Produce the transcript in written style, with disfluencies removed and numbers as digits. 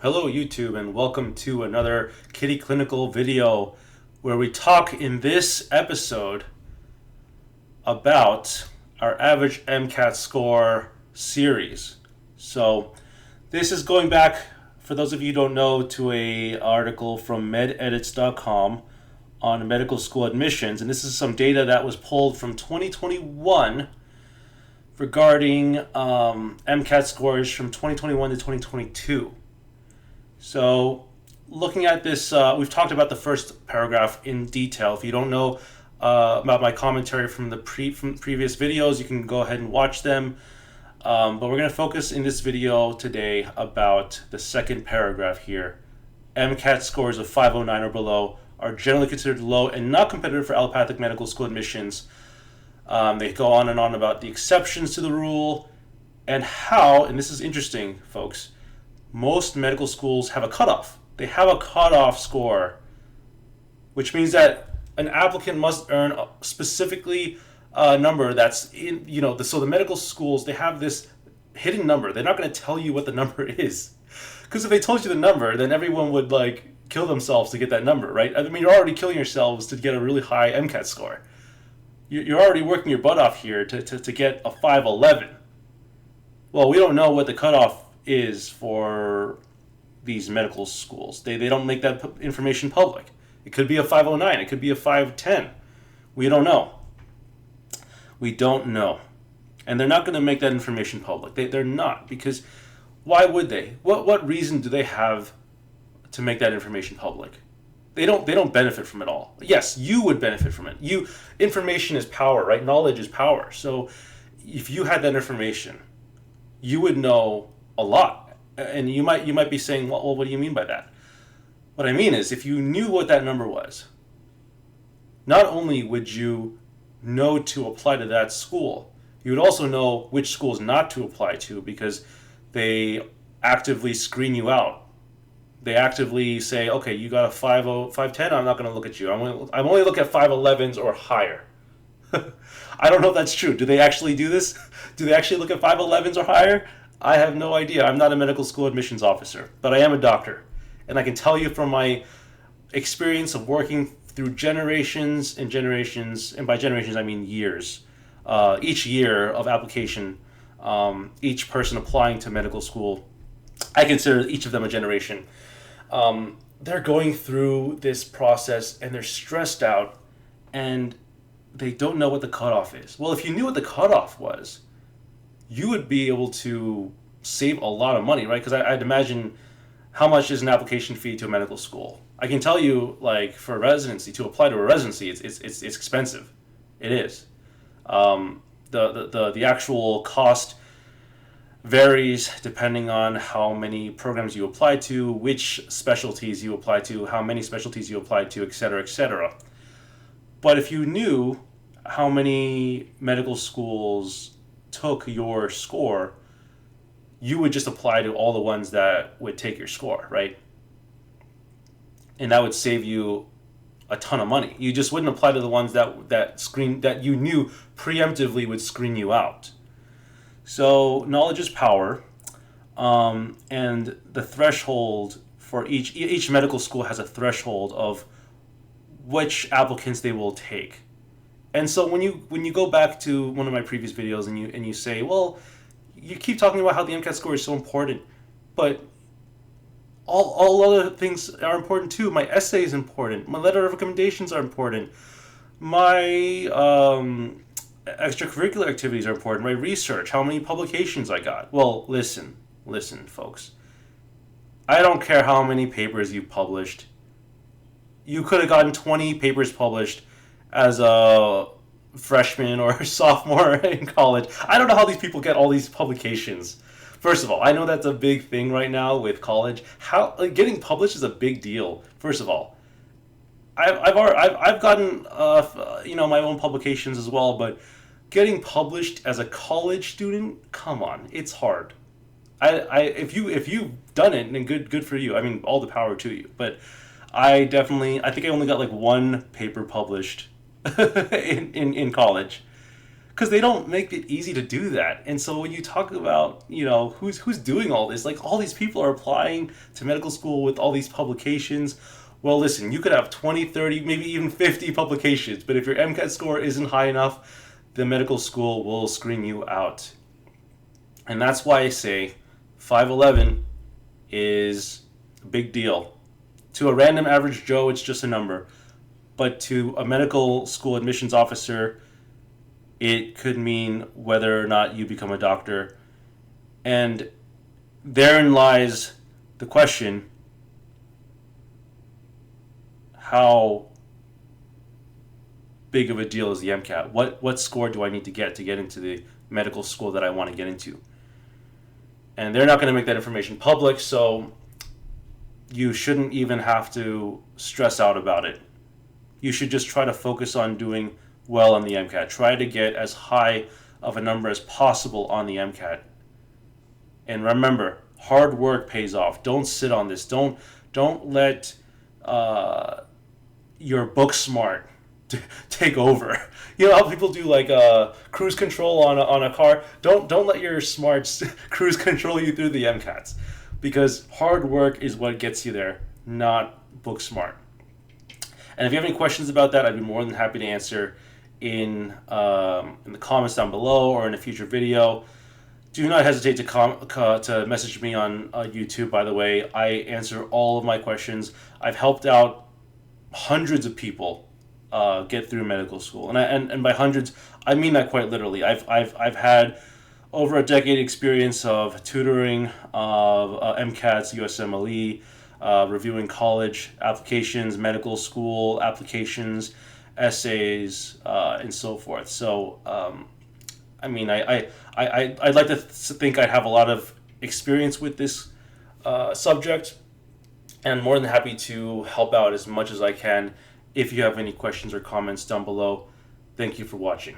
Hello YouTube and welcome to another Kitty Clinical video where we talk in this episode about our average MCAT score series. So this is going back, for those of you who don't know, to a article from MedEdits.com on medical school admissions, and this is some data that was pulled from 2021 regarding MCAT scores from 2021 to 2022. So looking at this, we've talked about the first paragraph in detail. If you don't know about my commentary from previous videos, you can go ahead and watch them. But we're going to focus in this video today about the second paragraph here. MCAT scores of 509 or below are generally considered low and not competitive for allopathic medical school admissions. They go on and on about the exceptions to the rule and how, and this is interesting, folks, most medical schools have a cutoff. They have a cutoff score, which means that an applicant must earn specifically a number that's in, so the medical schools, they have this hidden number. They're not going to tell you what the number is. Because if they told you the number, then everyone would kill themselves to get that number, right? I mean, you're already killing yourselves to get a really high MCAT score. You're already working your butt off here to get a 511. Well, we don't know what the cutoff is for these medical schools. They don't make that information public. It could be a 509. It could be a 510. We don't know. We don't know. And they're not going to make that information public. They're not, because why would they? What reason do they have to make that information public? They don't benefit from it all. Yes, you would benefit from it. Information is power, right? Knowledge is power. So if you had that information, you would know a lot. And you might be saying, well, what do you mean by that? What I mean is, if you knew what that number was, not only would you know to apply to that school, you would also know which schools not to apply to, because they actively screen you out. They actively say, okay, you got a 510, I'm not going to look at you. I'm only look at 511s or higher. I don't know if that's true. Do they actually do this? Do they actually look at 511s or higher? I have no idea. I'm not a medical school admissions officer, but I am a doctor. And I can tell you from my experience of working through generations and generations, and by generations I mean years, each year of application, each person applying to medical school, I consider each of them a generation. They're going through this process and they're stressed out and they don't know what the cutoff is. Well, if you knew what the cutoff was, you would be able to save a lot of money, right? Because I'd imagine, how much is an application fee to a medical school? I can tell you, for a residency, to apply to a residency, it's expensive. It is. The actual cost varies depending on how many programs you apply to, which specialties you apply to, how many specialties you apply to, et cetera, et cetera. But if you knew how many medical schools took your score, you would just apply to all the ones that would take your score, right? And that would save you a ton of money. You just wouldn't apply to the ones that you knew preemptively would screen you out. So knowledge is power, and the threshold for each medical school has a threshold of which applicants they will take. And so when you go back to one of my previous videos and you say, well, you keep talking about how the MCAT score is so important, but all other things are important too. My essay is important. My letter of recommendations are important. My extracurricular activities are important. My research, how many publications I got. Well, listen, folks. I don't care how many papers you published. You could have gotten 20 papers published as a freshman or sophomore in college. I don't know how these people get all these publications. First of all, I know that's a big thing right now with college. How getting published is a big deal. First of all, I've gotten my own publications as well, but getting published as a college student, come on, it's hard. If you've done it, then good for you. I mean, all the power to you. But I think I only got one paper published in college. because they don't make it easy to do that. And so when you talk about, who's doing all this, like all these people are applying to medical school with all these publications. Well, listen, you could have 20, 30, maybe even 50 publications, but if your MCAT score isn't high enough, the medical school will screen you out. And that's why I say 511 is a big deal. To a random average Joe, it's just a number. But to a medical school admissions officer, it could mean whether or not you become a doctor. And therein lies the question, how big of a deal is the MCAT? What score do I need to get into the medical school that I want to get into? And they're not going to make that information public, so you shouldn't even have to stress out about it. You should just try to focus on doing well on the MCAT. Try to get as high of a number as possible on the MCAT. And remember, hard work pays off. Don't sit on this. Don't let your book smart take over. You know how people do like cruise control on a car? Don't let your smarts cruise control you through the MCATs, because hard work is what gets you there, not book smart. And if you have any questions about that, I'd be more than happy to answer in the comments down below or in a future video. Do not hesitate to message me on YouTube, by the way. I answer all of my questions. I've helped out hundreds of people get through medical school. And by hundreds, I mean that quite literally. I've had over a decade experience of tutoring, of MCATs, USMLE, reviewing college applications, medical school applications, essays, and so forth. So, I'd like to think I have a lot of experience with this subject, and I'm more than happy to help out as much as I can. If you have any questions or comments down below, thank you for watching.